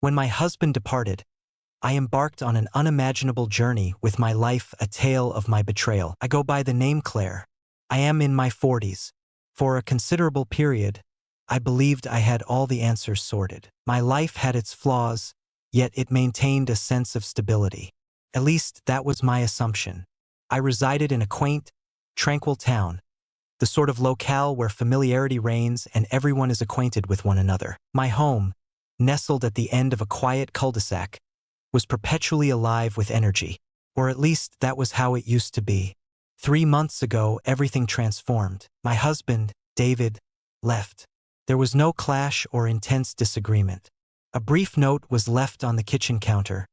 When my husband departed, I embarked on an unimaginable journey with my life, a tale of my betrayal. I go by the name Claire. I am in my 40s. For a considerable period, I believed I had all the answers sorted. My life had its flaws, yet it maintained a sense of stability. At least that was my assumption. I resided in a quaint, tranquil town, the sort of locale where familiarity reigns and everyone is acquainted with one another. My home, nestled at the end of a quiet cul-de-sac, was perpetually alive with energy, or at least that was how it used to be. 3 months ago, everything transformed. My husband, David, left. There was no clash or intense disagreement. A brief note was left on the kitchen counter,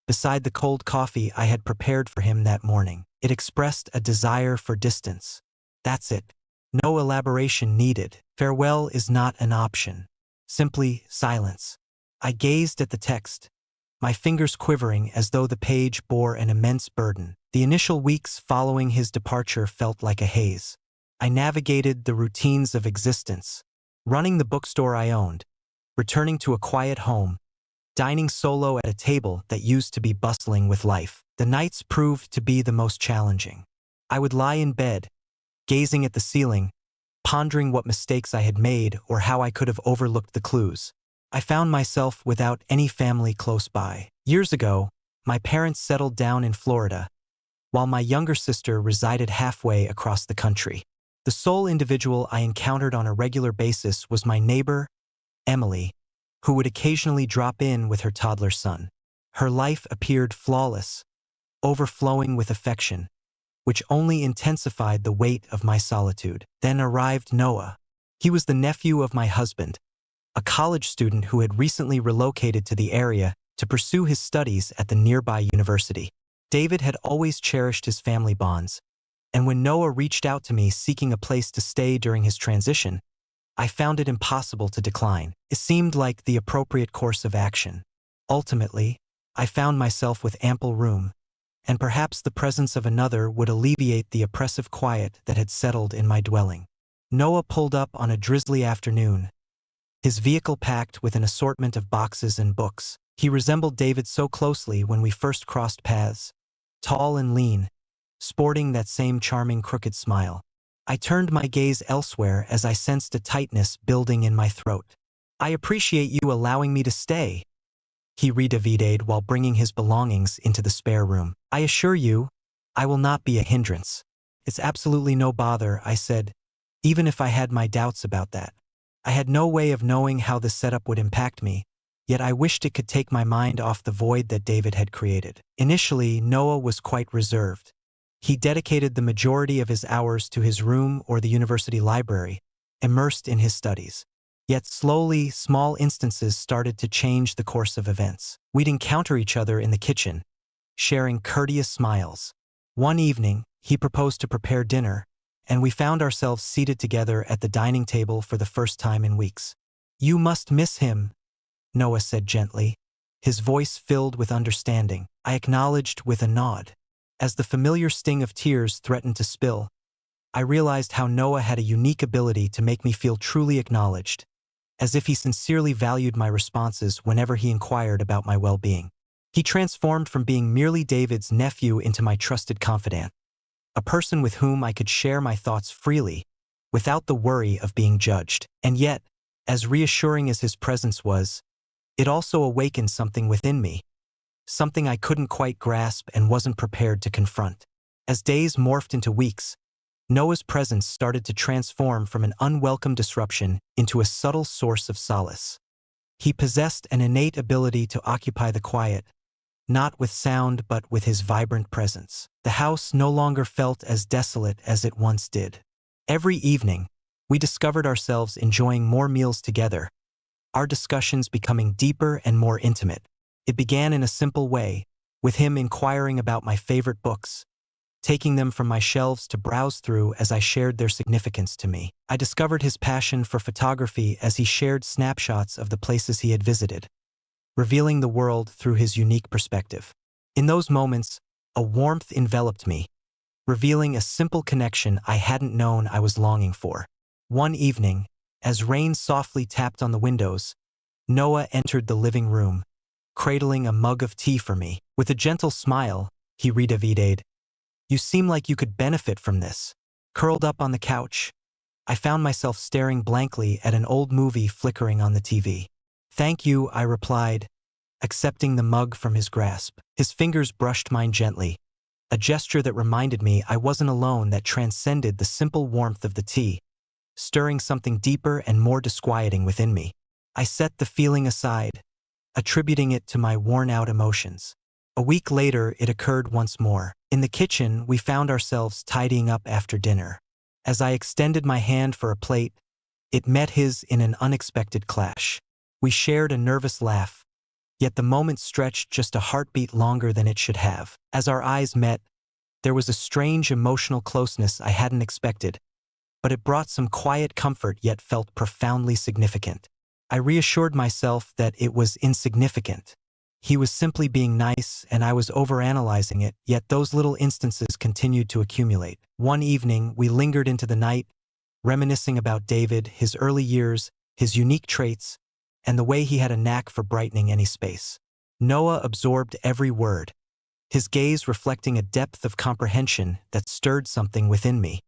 beside the cold coffee I had prepared for him that morning. It expressed a desire for distance. That's it. No elaboration needed. Farewell is not an option. Simply silence. I gazed at the text, my fingers quivering as though the page bore an immense burden. The initial weeks following his departure felt like a haze. I navigated the routines of existence, running the bookstore I owned, returning to a quiet home, dining solo at a table that used to be bustling with life. The nights proved to be the most challenging. I would lie in bed, gazing at the ceiling, pondering what mistakes I had made or how I could have overlooked the clues. I found myself without any family close by. Years ago, my parents settled down in Florida, while my younger sister resided halfway across the country. The sole individual I encountered on a regular basis was my neighbor, Emily, who would occasionally drop in with her toddler son. Her life appeared flawless, overflowing with affection, which only intensified the weight of my solitude. Then arrived Noah. He was the nephew of my husband, a college student who had recently relocated to the area to pursue his studies at the nearby university. David had always cherished his family bonds, and when Noah reached out to me seeking a place to stay during his transition, I found it impossible to decline. It seemed like the appropriate course of action. Ultimately, I found myself with ample room, and perhaps the presence of another would alleviate the oppressive quiet that had settled in my dwelling. Noah pulled up on a drizzly afternoon, his vehicle packed with an assortment of boxes and books. He resembled David so closely when we first crossed paths, tall and lean, sporting that same charming crooked smile. I turned my gaze elsewhere as I sensed a tightness building in my throat. "I appreciate you allowing me to stay," he reiterated while bringing his belongings into the spare room. "I assure you, I will not be a hindrance." "It's absolutely no bother," I said, even if I had my doubts about that. I had no way of knowing how the setup would impact me, yet I wished it could take my mind off the void that David had created. Initially, Noah was quite reserved. He dedicated the majority of his hours to his room or the university library, immersed in his studies. Yet slowly, small instances started to change the course of events. We'd encounter each other in the kitchen, sharing courteous smiles. One evening, he proposed to prepare dinner, and we found ourselves seated together at the dining table for the first time in weeks. "You must miss him," Noah said gently, his voice filled with understanding. I acknowledged with a nod. As the familiar sting of tears threatened to spill, I realized how Noah had a unique ability to make me feel truly acknowledged, as if he sincerely valued my responses whenever he inquired about my well-being. He transformed from being merely David's nephew into my trusted confidant, a person with whom I could share my thoughts freely, without the worry of being judged. And yet, as reassuring as his presence was, it also awakened something within me, something I couldn't quite grasp and wasn't prepared to confront. As days morphed into weeks, Noah's presence started to transform from an unwelcome disruption into a subtle source of solace. He possessed an innate ability to occupy the quiet, not with sound but with his vibrant presence. The house no longer felt as desolate as it once did. Every evening, we discovered ourselves enjoying more meals together, our discussions becoming deeper and more intimate. It began in a simple way, with him inquiring about my favorite books, taking them from my shelves to browse through as I shared their significance to me. I discovered his passion for photography as he shared snapshots of the places he had visited, revealing the world through his unique perspective. In those moments, a warmth enveloped me, revealing a simple connection I hadn't known I was longing for. One evening, as rain softly tapped on the windows, Noah entered the living room, cradling a mug of tea for me. With a gentle smile, he reiterated, "You seem like you could benefit from this." Curled up on the couch, I found myself staring blankly at an old movie flickering on the TV. "Thank you," I replied, accepting the mug from his grasp. His fingers brushed mine gently, a gesture that reminded me I wasn't alone, that transcended the simple warmth of the tea, stirring something deeper and more disquieting within me. I set the feeling aside, attributing it to my worn-out emotions. A week later, it occurred once more. In the kitchen, we found ourselves tidying up after dinner. As I extended my hand for a plate, it met his in an unexpected clash. We shared a nervous laugh, yet the moment stretched just a heartbeat longer than it should have. As our eyes met, there was a strange emotional closeness I hadn't expected, but it brought some quiet comfort yet felt profoundly significant. I reassured myself that it was insignificant. He was simply being nice and I was overanalyzing it, yet those little instances continued to accumulate. One evening, we lingered into the night, reminiscing about David, his early years, his unique traits, and the way he had a knack for brightening any space. Noah absorbed every word, his gaze reflecting a depth of comprehension that stirred something within me.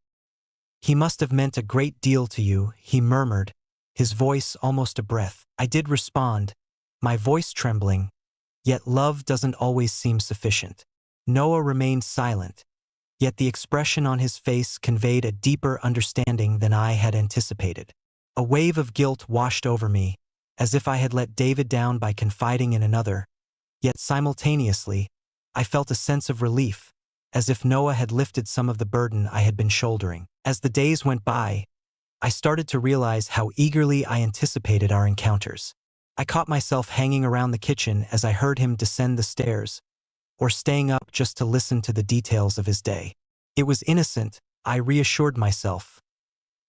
"He must have meant a great deal to you," he murmured, his voice almost a breath. I did respond, my voice trembling, yet love doesn't always seem sufficient. Noah remained silent, yet the expression on his face conveyed a deeper understanding than I had anticipated. A wave of guilt washed over me, as if I had let David down by confiding in another, yet simultaneously, I felt a sense of relief, as if Noah had lifted some of the burden I had been shouldering. As the days went by, I started to realize how eagerly I anticipated our encounters. I caught myself hanging around the kitchen as I heard him descend the stairs, or staying up just to listen to the details of his day. It was innocent, I reassured myself.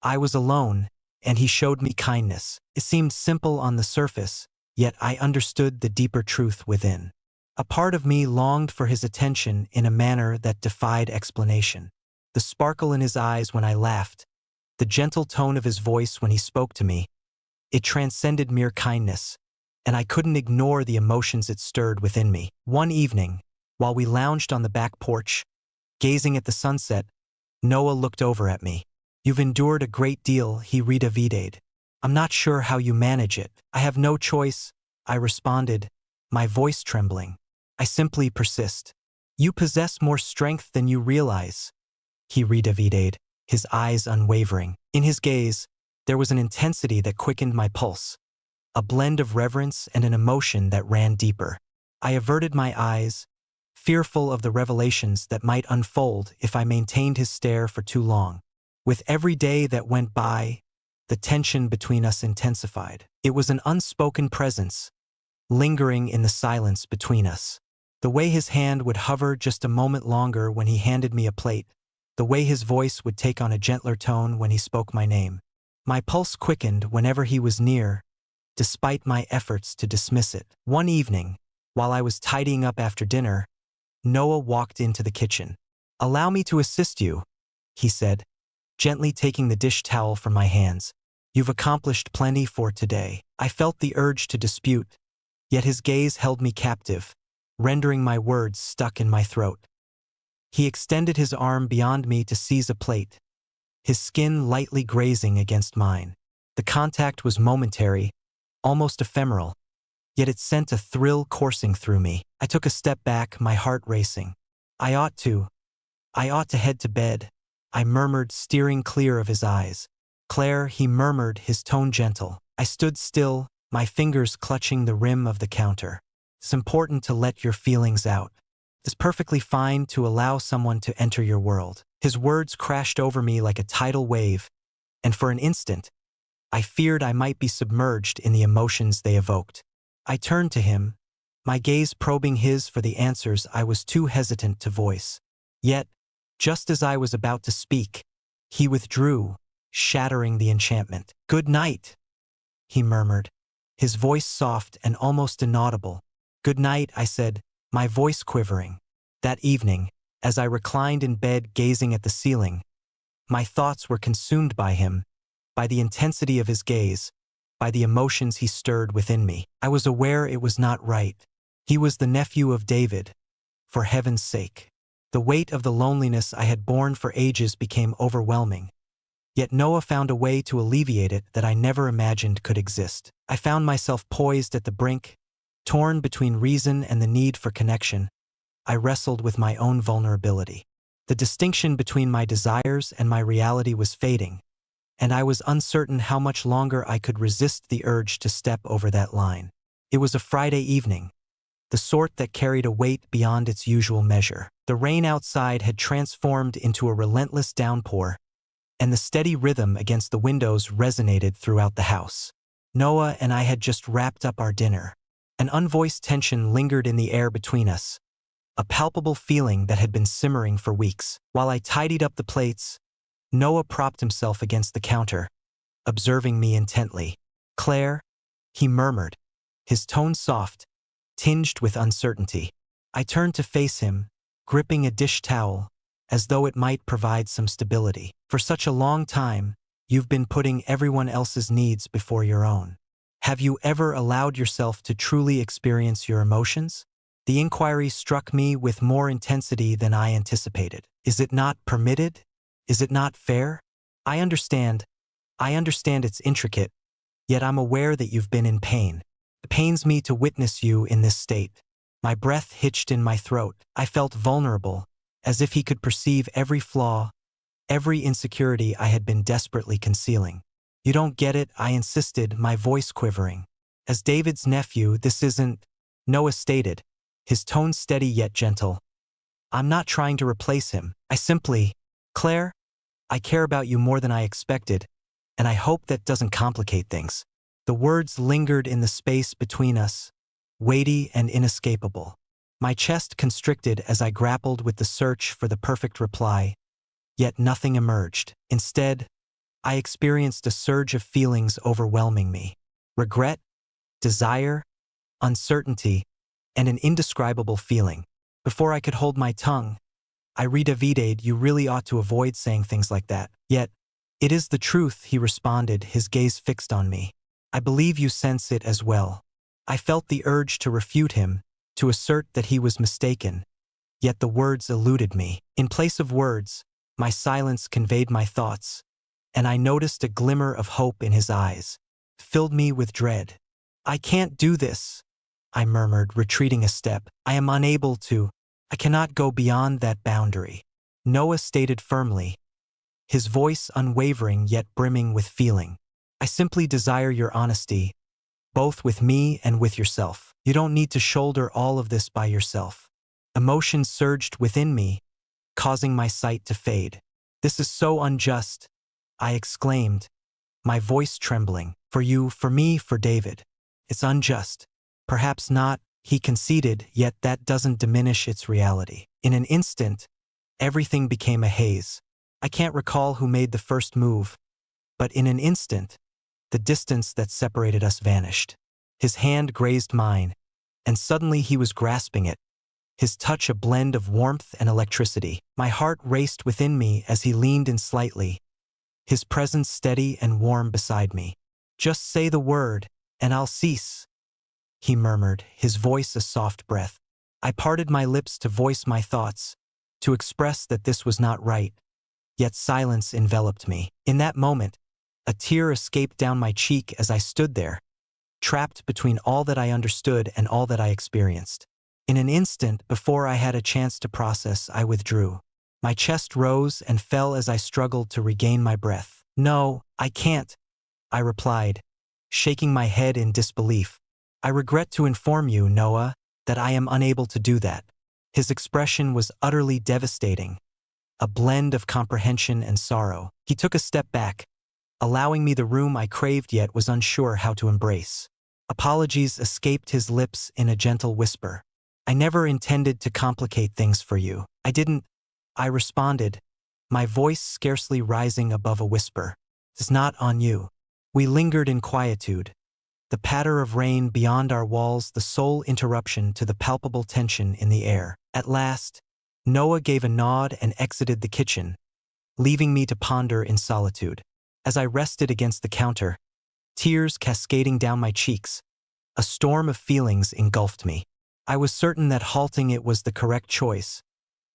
I was alone, and he showed me kindness. It seemed simple on the surface, yet I understood the deeper truth within. A part of me longed for his attention in a manner that defied explanation. The sparkle in his eyes when I laughed, the gentle tone of his voice when he spoke to me, it transcended mere kindness, and I couldn't ignore the emotions it stirred within me. One evening, while we lounged on the back porch, gazing at the sunset, Noah looked over at me. "You've endured a great deal," he reiterated. "I'm not sure how you manage it." "I have no choice," I responded, my voice trembling. "I simply persist." "You possess more strength than you realize," he reiterated, his eyes unwavering. In his gaze, there was an intensity that quickened my pulse, a blend of reverence and an emotion that ran deeper. I averted my eyes, fearful of the revelations that might unfold if I maintained his stare for too long. With every day that went by, the tension between us intensified. It was an unspoken presence, lingering in the silence between us. The way his hand would hover just a moment longer when he handed me a plate, the way his voice would take on a gentler tone when he spoke my name. My pulse quickened whenever he was near, despite my efforts to dismiss it. One evening, while I was tidying up after dinner, Noah walked into the kitchen. "Allow me to assist you," he said, gently taking the dish towel from my hands. "You've accomplished plenty for today." I felt the urge to dispute, yet his gaze held me captive, rendering my words stuck in my throat. He extended his arm beyond me to seize a plate, his skin lightly grazing against mine. The contact was momentary, almost ephemeral, yet it sent a thrill coursing through me. I took a step back, my heart racing. I ought to head to bed," I murmured, steering clear of his eyes. "Claire," he murmured, his tone gentle. I stood still, my fingers clutching the rim of the counter. "It's important to let your feelings out. It's perfectly fine to allow someone to enter your world." His words crashed over me like a tidal wave, and for an instant, I feared I might be submerged in the emotions they evoked. I turned to him, my gaze probing his for the answers I was too hesitant to voice. Yet, just as I was about to speak, he withdrew, shattering the enchantment. "Good night," he murmured, his voice soft and almost inaudible. "Good night," I said, my voice quivering. That evening, as I reclined in bed gazing at the ceiling, my thoughts were consumed by him, by the intensity of his gaze, by the emotions he stirred within me. I was aware it was not right. He was the nephew of David, for heaven's sake. The weight of the loneliness I had borne for ages became overwhelming. Yet Noah found a way to alleviate it that I never imagined could exist. I found myself poised at the brink, torn between reason and the need for connection. I wrestled with my own vulnerability. The distinction between my desires and my reality was fading, and I was uncertain how much longer I could resist the urge to step over that line. It was a Friday evening, the sort that carried a weight beyond its usual measure. The rain outside had transformed into a relentless downpour, and the steady rhythm against the windows resonated throughout the house. Noah and I had just wrapped up our dinner. An unvoiced tension lingered in the air between us, a palpable feeling that had been simmering for weeks. While I tidied up the plates, Noah propped himself against the counter, observing me intently. "Claire," he murmured, his tone soft, tinged with uncertainty. I turned to face him, gripping a dish towel, as though it might provide some stability. "For such a long time, you've been putting everyone else's needs before your own. Have you ever allowed yourself to truly experience your emotions?" The inquiry struck me with more intensity than I anticipated. "Is it not permitted? Is it not fair? I understand it's intricate, yet I'm aware that you've been in pain. It pains me to witness you in this state." My breath hitched in my throat. I felt vulnerable, as if he could perceive every flaw, every insecurity I had been desperately concealing. "You don't get it," I insisted, my voice quivering. "As David's nephew, this isn't," Noah stated, his tone steady yet gentle. "I'm not trying to replace him. I simply, Claire, I care about you more than I expected, and I hope that doesn't complicate things." The words lingered in the space between us, weighty and inescapable. My chest constricted as I grappled with the search for the perfect reply, yet nothing emerged. Instead, I experienced a surge of feelings overwhelming me. Regret, desire, uncertainty, and an indescribable feeling. Before I could hold my tongue, I reiterated, "You really ought to avoid saying things like that." "Yet, it is the truth," he responded, his gaze fixed on me. "I believe you sense it as well." I felt the urge to refute him, to assert that he was mistaken, yet the words eluded me. In place of words, my silence conveyed my thoughts, and I noticed a glimmer of hope in his eyes. It filled me with dread. "I can't do this," I murmured, retreating a step. "I am unable to. I cannot go beyond that boundary." Noah stated firmly, his voice unwavering yet brimming with feeling. "I simply desire your honesty, both with me and with yourself. You don't need to shoulder all of this by yourself." Emotion surged within me, causing my sight to fade. "This is so unjust," I exclaimed, my voice trembling. "For you, for me, for David. It's unjust." "Perhaps not," he conceded, "yet that doesn't diminish its reality." In an instant, everything became a haze. I can't recall who made the first move, but in an instant, the distance that separated us vanished. His hand grazed mine, and suddenly he was grasping it, his touch a blend of warmth and electricity. My heart raced within me as he leaned in slightly, his presence steady and warm beside me. "Just say the word, and I'll cease," he murmured, his voice a soft breath. I parted my lips to voice my thoughts, to express that this was not right, yet silence enveloped me. In that moment, a tear escaped down my cheek as I stood there, trapped between all that I understood and all that I experienced. In an instant, before I had a chance to process, I withdrew. My chest rose and fell as I struggled to regain my breath. "No, I can't," I replied, shaking my head in disbelief. "I regret to inform you, Noah, that I am unable to do that." His expression was utterly devastating, a blend of comprehension and sorrow. He took a step back, allowing me the room I craved yet was unsure how to embrace. Apologies escaped his lips in a gentle whisper. "I never intended to complicate things for you. I didn't," I responded, my voice scarcely rising above a whisper. "It's not on you." We lingered in quietude, the patter of rain beyond our walls the sole interruption to the palpable tension in the air. At last, Noah gave a nod and exited the kitchen, leaving me to ponder in solitude. As I rested against the counter, tears cascading down my cheeks, a storm of feelings engulfed me. I was certain that halting it was the correct choice,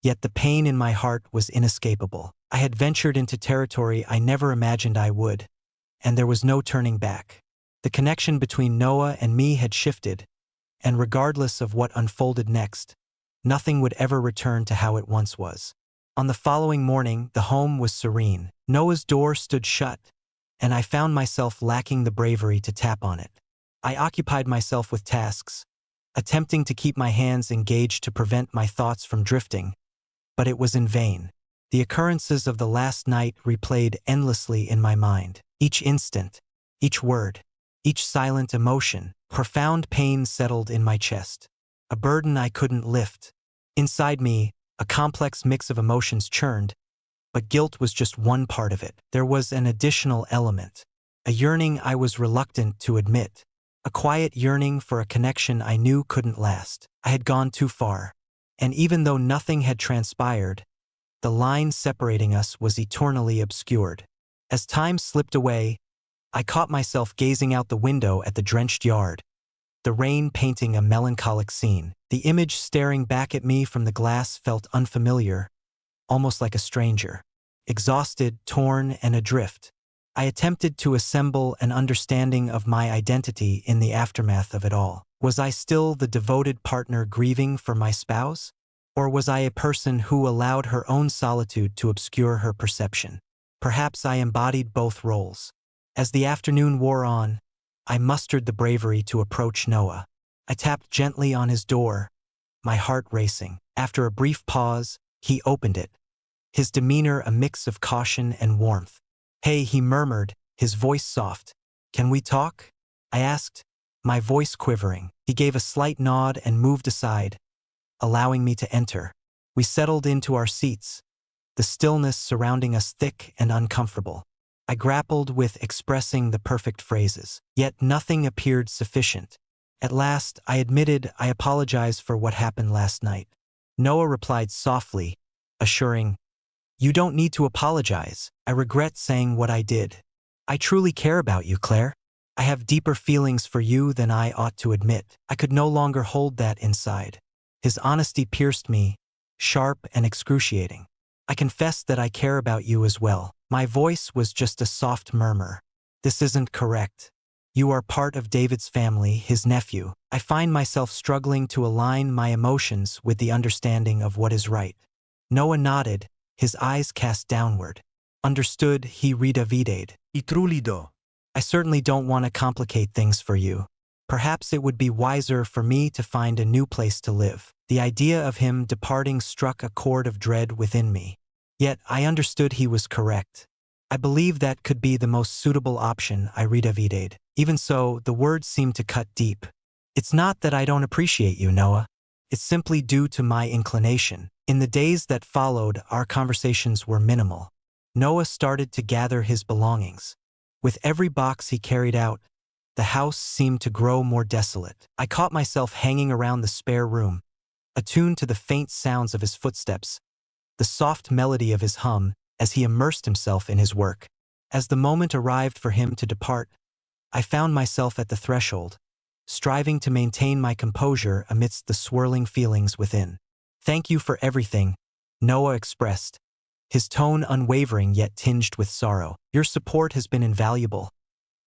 yet the pain in my heart was inescapable. I had ventured into territory I never imagined I would, and there was no turning back. The connection between Noah and me had shifted, and regardless of what unfolded next, nothing would ever return to how it once was. On the following morning, the home was serene. Noah's door stood shut, and I found myself lacking the bravery to tap on it. I occupied myself with tasks, attempting to keep my hands engaged to prevent my thoughts from drifting, but it was in vain. The occurrences of the last night replayed endlessly in my mind. Each instant, each word, each silent emotion, profound pain settled in my chest. A burden I couldn't lift. Inside me, a complex mix of emotions churned, but guilt was just one part of it. There was an additional element, a yearning I was reluctant to admit, a quiet yearning for a connection I knew couldn't last. I had gone too far, and even though nothing had transpired, the line separating us was eternally obscured. As time slipped away, I caught myself gazing out the window at the drenched yard, the rain painting a melancholic scene. The image staring back at me from the glass felt unfamiliar, almost like a stranger. Exhausted, torn, and adrift, I attempted to assemble an understanding of my identity in the aftermath of it all. Was I still the devoted partner grieving for my spouse? Or was I a person who allowed her own solitude to obscure her perception? Perhaps I embodied both roles. As the afternoon wore on, I mustered the bravery to approach Noah. I tapped gently on his door, my heart racing. After a brief pause, he opened it, his demeanor a mix of caution and warmth. "Hey," he murmured, his voice soft. "Can we talk?" I asked, my voice quivering. He gave a slight nod and moved aside, allowing me to enter. We settled into our seats, the stillness surrounding us thick and uncomfortable. I grappled with expressing the perfect phrases, yet nothing appeared sufficient. At last, I admitted I apologize for what happened last night. Noah replied softly, assuring, "You don't need to apologize. I regret saying what I did. I truly care about you, Claire. I have deeper feelings for you than I ought to admit." I could no longer hold that inside. His honesty pierced me, sharp and excruciating. "I confess that I care about you as well." My voice was just a soft murmur. "This isn't correct. You are part of David's family, his nephew." I find myself struggling to align my emotions with the understanding of what is right. Noah nodded, his eyes cast downward. "Understood," he reiterated. I truly do. "I certainly don't want to complicate things for you. Perhaps it would be wiser for me to find a new place to live." The idea of him departing struck a chord of dread within me. Yet I understood he was correct. I believe that could be the most suitable option, I reiterated. Even so, the words seemed to cut deep. "It's not that I don't appreciate you, Noah. It's simply due to my inclination." In the days that followed, our conversations were minimal. Noah started to gather his belongings. With every box he carried out, the house seemed to grow more desolate. I caught myself hanging around the spare room, attuned to the faint sounds of his footsteps, the soft melody of his hum, as he immersed himself in his work. As the moment arrived for him to depart, I found myself at the threshold, striving to maintain my composure amidst the swirling feelings within. "Thank you for everything," Noah expressed, his tone unwavering yet tinged with sorrow. "Your support has been invaluable,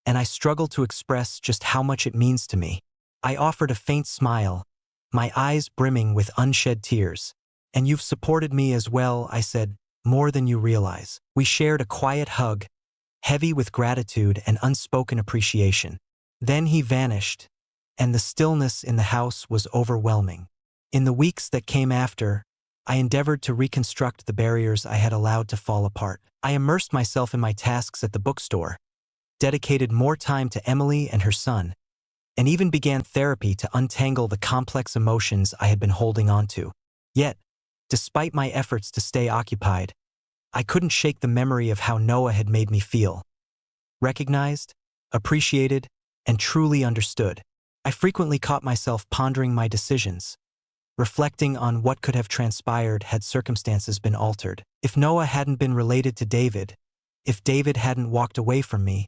and I struggle to express just how much it means to me." I offered a faint smile, my eyes brimming with unshed tears. "And you've supported me as well," I said, "more than you realize." We shared a quiet hug, heavy with gratitude and unspoken appreciation. Then he vanished, and the stillness in the house was overwhelming. In the weeks that came after, I endeavored to reconstruct the barriers I had allowed to fall apart. I immersed myself in my tasks at the bookstore, dedicated more time to Emily and her son, and even began therapy to untangle the complex emotions I had been holding on to. Yet, despite my efforts to stay occupied, I couldn't shake the memory of how Noah had made me feel. Recognized, appreciated, and truly understood. I frequently caught myself pondering my decisions, reflecting on what could have transpired had circumstances been altered. If Noah hadn't been related to David, if David hadn't walked away from me,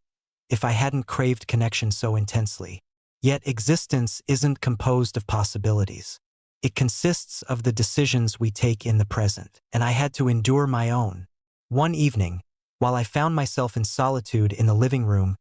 if I hadn't craved connection so intensely. Yet existence isn't composed of possibilities. It consists of the decisions we take in the present, and I had to endure my own. One evening, while I found myself in solitude in the living room,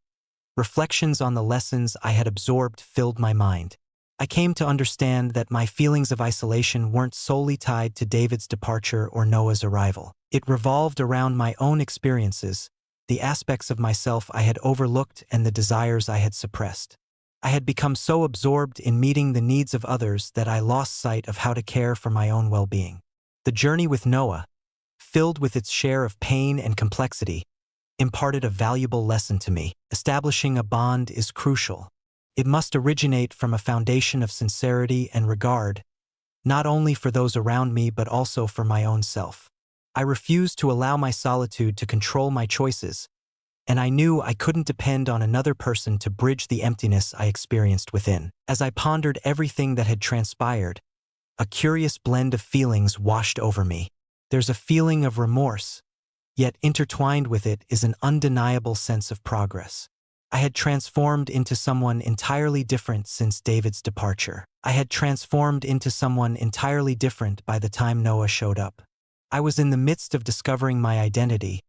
reflections on the lessons I had absorbed filled my mind. I came to understand that my feelings of isolation weren't solely tied to David's departure or Noah's arrival. It revolved around my own experiences, the aspects of myself I had overlooked and the desires I had suppressed. I had become so absorbed in meeting the needs of others that I lost sight of how to care for my own well-being. The journey with Noah, filled with its share of pain and complexity, imparted a valuable lesson to me. Establishing a bond is crucial. It must originate from a foundation of sincerity and regard, not only for those around me but also for my own self. I refused to allow my solitude to control my choices, and I knew I couldn't depend on another person to bridge the emptiness I experienced within. As I pondered everything that had transpired, a curious blend of feelings washed over me. There's a feeling of remorse, yet intertwined with it is an undeniable sense of progress. I had transformed into someone entirely different since David's departure. I had transformed into someone entirely different by the time Noah showed up. I was in the midst of discovering my identity,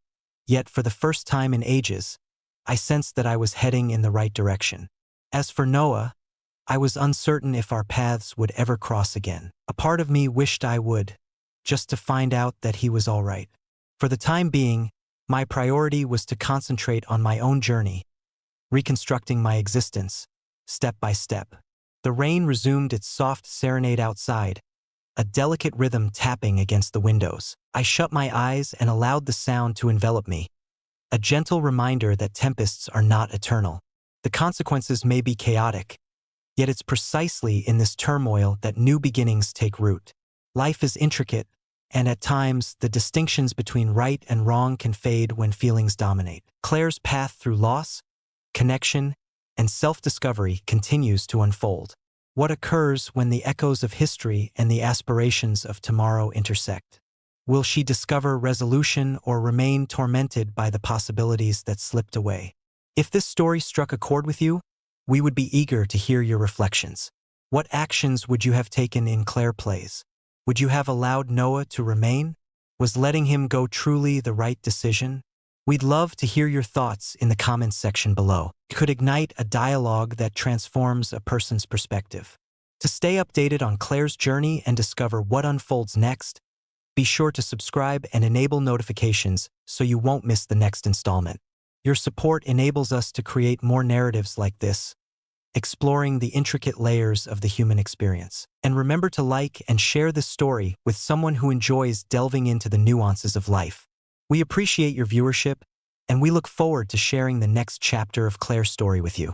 yet for the first time in ages, I sensed that I was heading in the right direction. As for Noah, I was uncertain if our paths would ever cross again. A part of me wished I would, just to find out that he was all right. For the time being, my priority was to concentrate on my own journey, reconstructing my existence, step by step. The rain resumed its soft serenade outside, a delicate rhythm tapping against the windows. I shut my eyes and allowed the sound to envelop me, a gentle reminder that tempests are not eternal. The consequences may be chaotic, yet it's precisely in this turmoil that new beginnings take root. Life is intricate, and at times, the distinctions between right and wrong can fade when feelings dominate. Claire's path through loss, connection, and self-discovery continues to unfold. What occurs when the echoes of history and the aspirations of tomorrow intersect? Will she discover resolution or remain tormented by the possibilities that slipped away? If this story struck a chord with you, we would be eager to hear your reflections. What actions would you have taken in Claire Plays? Would you have allowed Noah to remain? Was letting him go truly the right decision? We'd love to hear your thoughts in the comments section below. It could ignite a dialogue that transforms a person's perspective. To stay updated on Claire's journey and discover what unfolds next, be sure to subscribe and enable notifications so you won't miss the next installment. Your support enables us to create more narratives like this, exploring the intricate layers of the human experience. And remember to like and share this story with someone who enjoys delving into the nuances of life. We appreciate your viewership, and we look forward to sharing the next chapter of Claire's story with you.